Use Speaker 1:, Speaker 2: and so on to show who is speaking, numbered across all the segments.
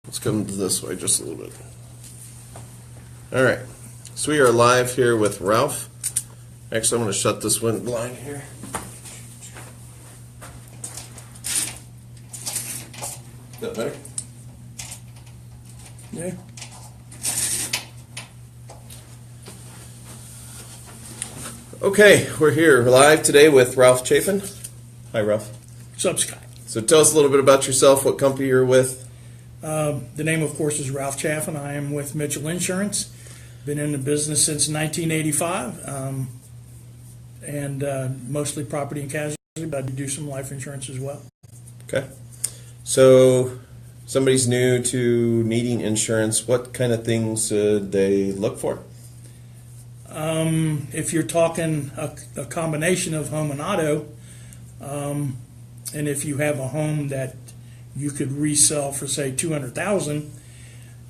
Speaker 1: Let's come this way just a little bit. All right. So we are live here with Ralph. Actually, I'm going to shut this wind blind here. Is that better?
Speaker 2: Yeah.
Speaker 1: Okay, we're here live today with Ralph Chaffin. Hi, Ralph.
Speaker 2: What's up, Scott?
Speaker 1: So tell us a little bit about yourself, what company you're with.
Speaker 2: The name, of course, is Ralph Chaffin. I am with Erie Insurance. Been in the business since 1985, and mostly property and casualty, but I do some life insurance as well.
Speaker 1: Okay. So somebody's new to needing insurance. What kind of things should they look for?
Speaker 2: If you're talking a combination of home and auto, and if you have a home that you could resell for, say, $200,000,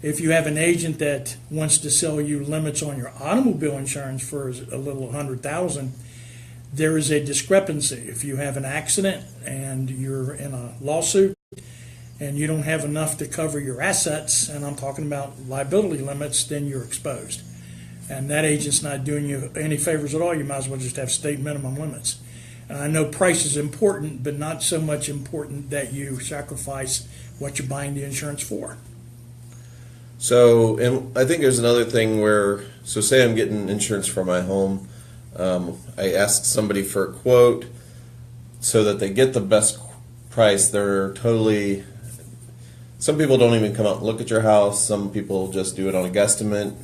Speaker 2: if you have an agent that wants to sell you limits on your automobile insurance for a little $100,000, there is a discrepancy. If you have an accident and you're in a lawsuit and you don't have enough to cover your assets, and I'm talking about liability limits, then you're exposed. And that agent's not doing you any favors at all. You might as well just have state minimum limits. And I know price is important, but not so much important that you sacrifice what you're buying the insurance for.
Speaker 1: So, and I think there's another thing where, so say I'm getting insurance for my home. I asked somebody for a quote so that they get the best price. They're totally, some people don't even come out and look at your house. Some people just do it on a guesstimate.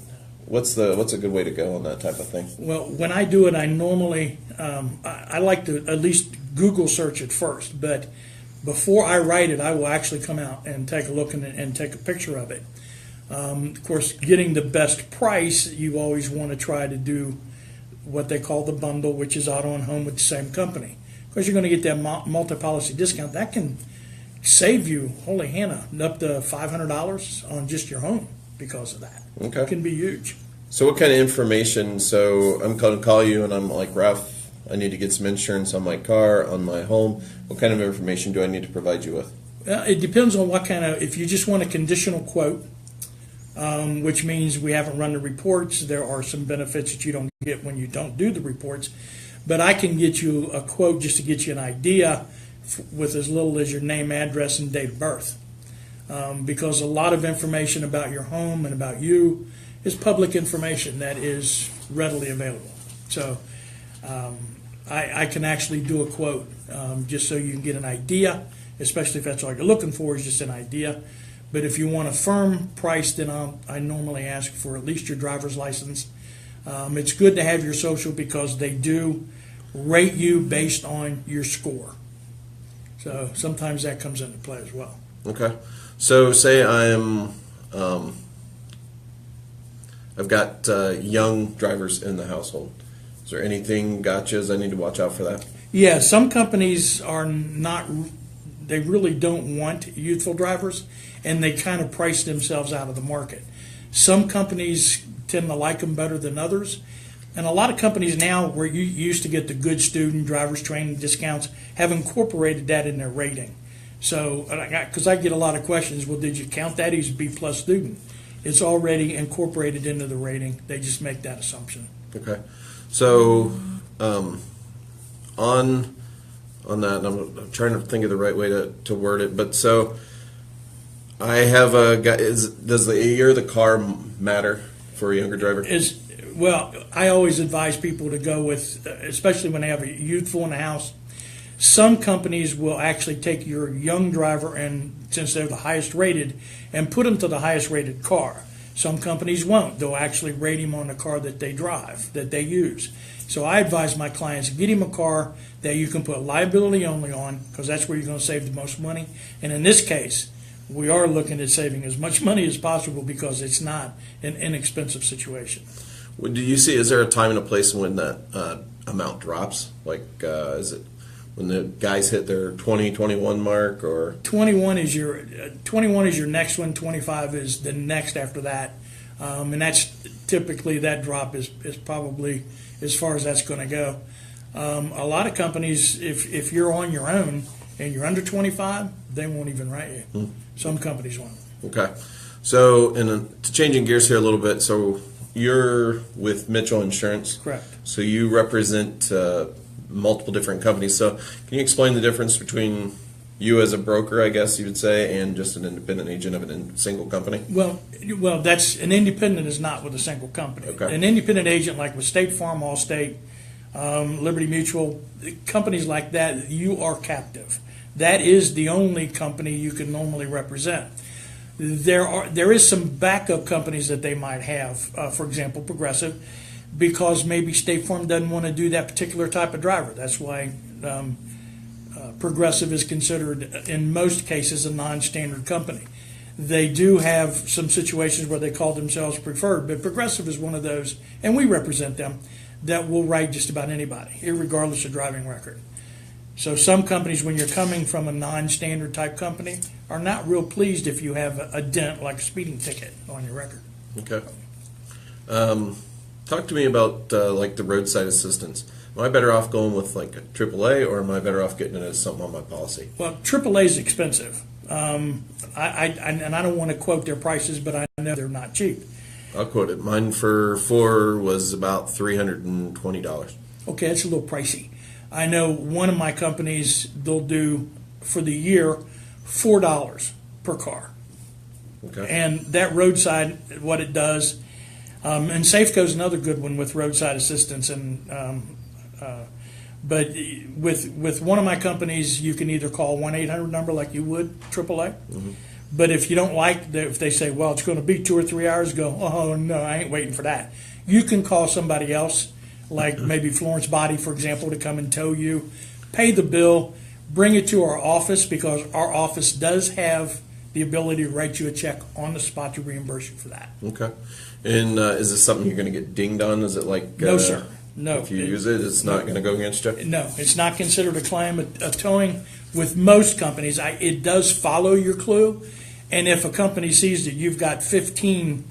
Speaker 1: What's a good way to go on that type of thing?
Speaker 2: Well, when I do it, I normally, I like to at least Google search it first, but before I write it, I will actually come out and take a look and take a picture of it. Of course, getting the best price, you always want to try to do what they call the bundle, which is auto and home with the same company. Because you're going to get that multi-policy discount. That can save you, holy Hannah, up to $500 on just your home because of that.
Speaker 1: Okay.
Speaker 2: It can be huge.
Speaker 1: So what kind of information, so I'm going to call you and I'm like, Ralph, I need to get some insurance on my car, on my home. What kind of information do I need to provide you with?
Speaker 2: It depends on what kind of, if you just want a conditional quote, which means we haven't run the reports, there are some benefits that you don't get when you don't do the reports. But I can get you a quote just to get you an idea with as little as your name, address, and date of birth. Because a lot of information about your home and about you is public information that is readily available. So I can actually do a quote just so you can get an idea, especially if that's all you're looking for is just an idea. But if you want a firm price, then I normally ask for at least your driver's license. It's good to have your social because they do rate you based on your score. So sometimes that comes into play as well.
Speaker 1: Okay. So say I've got young drivers in the household. Is there anything gotchas I need to watch out for that?
Speaker 2: Yeah, some companies are not, they really don't want youthful drivers, and they kind of price themselves out of the market. Some companies tend to like them better than others. And a lot of companies now, where you used to get the good student driver's training discounts, have incorporated that in their rating. So, because I get a lot of questions, well, did you count that he's a B+ student? It's already incorporated into the rating. They just make that assumption.
Speaker 1: Okay. So, on that, and I'm trying to think of the right way to word it, but so I have a guy. Does the year of the car matter for a younger driver?
Speaker 2: Well, I always advise people to go with, especially when they have a youthful in the house. Some companies will actually take your young driver, and since they're the highest rated, and put them to the highest rated car. Some companies won't. They'll actually rate him on the car that they drive, that they use. So I advise my clients, get him a car that you can put liability only on, because that's where you're going to save the most money. And in this case, we are looking at saving as much money as possible because it's not an inexpensive situation.
Speaker 1: Do you see, is there a time and a place when that amount drops? Like, is it when the guys hit their 20, 21 mark, or
Speaker 2: 21 is your next one, 25 is the next after that, and that's typically, that drop is probably as far as that's going to go. A lot of companies, if you're on your own and you're under 25, they won't even write you. Some companies won't.
Speaker 1: Okay. So, to changing gears here a little bit, so you're with Mitchell Insurance.
Speaker 2: Correct.
Speaker 1: So you represent multiple different companies. So can you explain the difference between you as a broker, I guess you would say, and just an independent agent of a single company?
Speaker 2: Well, that's an independent is not with a single company.
Speaker 1: Okay.
Speaker 2: An independent agent, like with State Farm, Allstate, Liberty Mutual, companies like that, you are captive. That is the only company you can normally represent. There is some backup companies that they might have, for example, Progressive, because maybe State Farm doesn't want to do that particular type of driver. That's why Progressive is considered, in most cases, a non-standard company. They do have some situations where they call themselves preferred, but Progressive is one of those, and we represent them, that will write just about anybody, irregardless of driving record. So some companies, when you're coming from a non-standard type company, are not real pleased if you have a dent, like a speeding ticket, on your record.
Speaker 1: Okay. Talk to me about like the roadside assistance. Am I better off going with like a AAA, or am I better off getting it as something on my policy?
Speaker 2: Well, AAA is expensive. And I don't want to quote their prices, but I know they're not cheap.
Speaker 1: I'll quote it. Mine for 4 was about $320.
Speaker 2: Okay, that's a little pricey. I know one of my companies, they'll do for the year $4 per car.
Speaker 1: Okay.
Speaker 2: And that roadside, what it does, and Safeco's another good one with roadside assistance. But with one of my companies, you can either call 1-800 number like you would AAA.
Speaker 1: Mm-hmm.
Speaker 2: But if you don't like, if they say, well, it's going to be 2 or 3 hours, go, oh, no, I ain't waiting for that. You can call somebody else, like maybe Florence Body, for example, to come and tow you, pay the bill, bring it to our office, because our office does have the ability to write you a check on the spot to reimburse you for that.
Speaker 1: Okay. And is this something you're going to get dinged on? Is it like...
Speaker 2: No, sir. No.
Speaker 1: If you use it, it's not going to go against you?
Speaker 2: No, it's not considered a claim. A towing with most companies, it does follow your clue. And if a company sees that you've got 15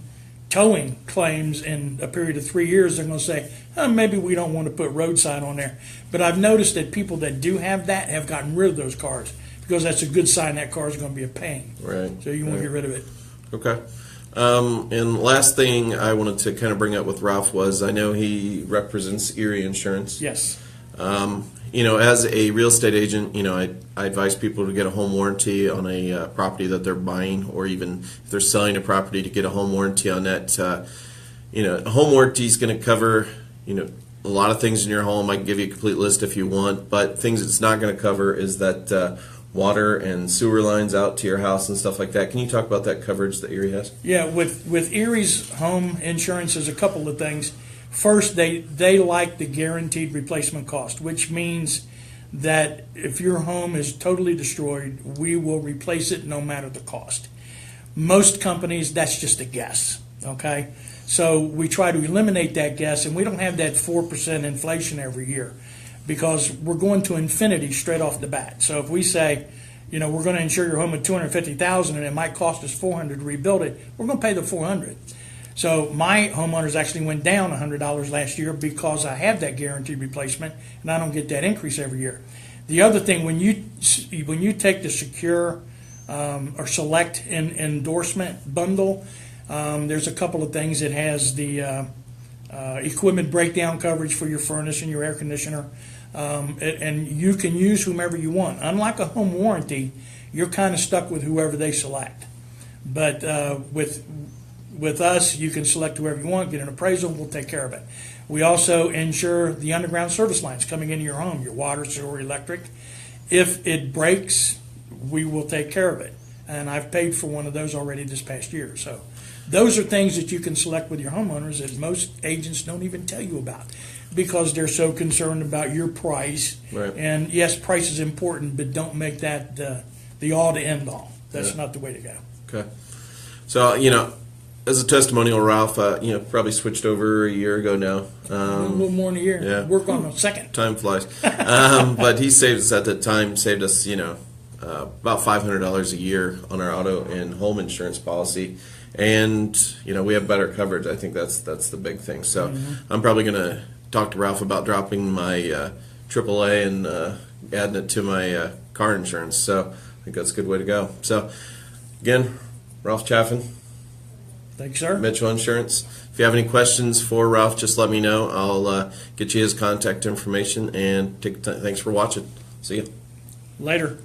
Speaker 2: towing claims in a period of 3 years, they're going to say, oh, maybe we don't want to put roadside on there. But I've noticed that people that do have that have gotten rid of those cars, because that's a good sign that car is going to be a pain.
Speaker 1: Right.
Speaker 2: So you want to get rid of it.
Speaker 1: Okay. And last thing I wanted to kind of bring up with Ralph was, I know he represents Erie Insurance.
Speaker 2: Yes.
Speaker 1: As a real estate agent, I advise people to get a home warranty on a property that they're buying, or even if they're selling a property, to get a home warranty on that. A home warranty is going to cover, a lot of things in your home. I can give you a complete list if you want, but things it's not going to cover is that water and sewer lines out to your house and stuff like that. Can you talk about that coverage that Erie has?
Speaker 2: Yeah, with Erie's home insurance, there's a couple of things. First, they like the guaranteed replacement cost, which means that if your home is totally destroyed, we will replace it no matter the cost. Most companies, that's just a guess, okay? So we try to eliminate that guess, and we don't have that 4% inflation every year, because we're going to infinity straight off the bat. So if we say, we're going to insure your home at $250,000 and it might cost us $400 to rebuild it, we're going to pay the $400. So my homeowners actually went down $100 last year because I have that guaranteed replacement, and I don't get that increase every year. The other thing, when you take the secure or select endorsement bundle, there's a couple of things. It has the equipment breakdown coverage for your furnace and your air conditioner, and you can use whomever you want. Unlike a home warranty, you're kind of stuck with whoever they select. But with us, you can select whoever you want, get an appraisal, we'll take care of it. We also insure the underground service lines coming into your home, your water, sewer, electric. If it breaks, we will take care of it. And I've paid for one of those already this past year. So those are things that you can select with your homeowners that most agents don't even tell you about, because they're so concerned about your price.
Speaker 1: Right.
Speaker 2: And yes, price is important, but don't make that the all to end all. That's not the way to go.
Speaker 1: Okay. So, as a testimonial, Ralph, probably switched over a year ago now.
Speaker 2: A little more than a year.
Speaker 1: Yeah.
Speaker 2: Work on a second.
Speaker 1: Time flies. But he saved us at that time, about $500 a year on our auto and home insurance policy. And, we have better coverage. I think that's the big thing. So I'm probably going to talk to Ralph about dropping my AAA and adding it to my car insurance. So I think that's a good way to go. So, again, Ralph Chaffin,
Speaker 2: Thanks, sir.
Speaker 1: Mitchell Insurance. If you have any questions for Ralph, just let me know. I'll get you his contact information, and thanks for watching. See you.
Speaker 2: Later.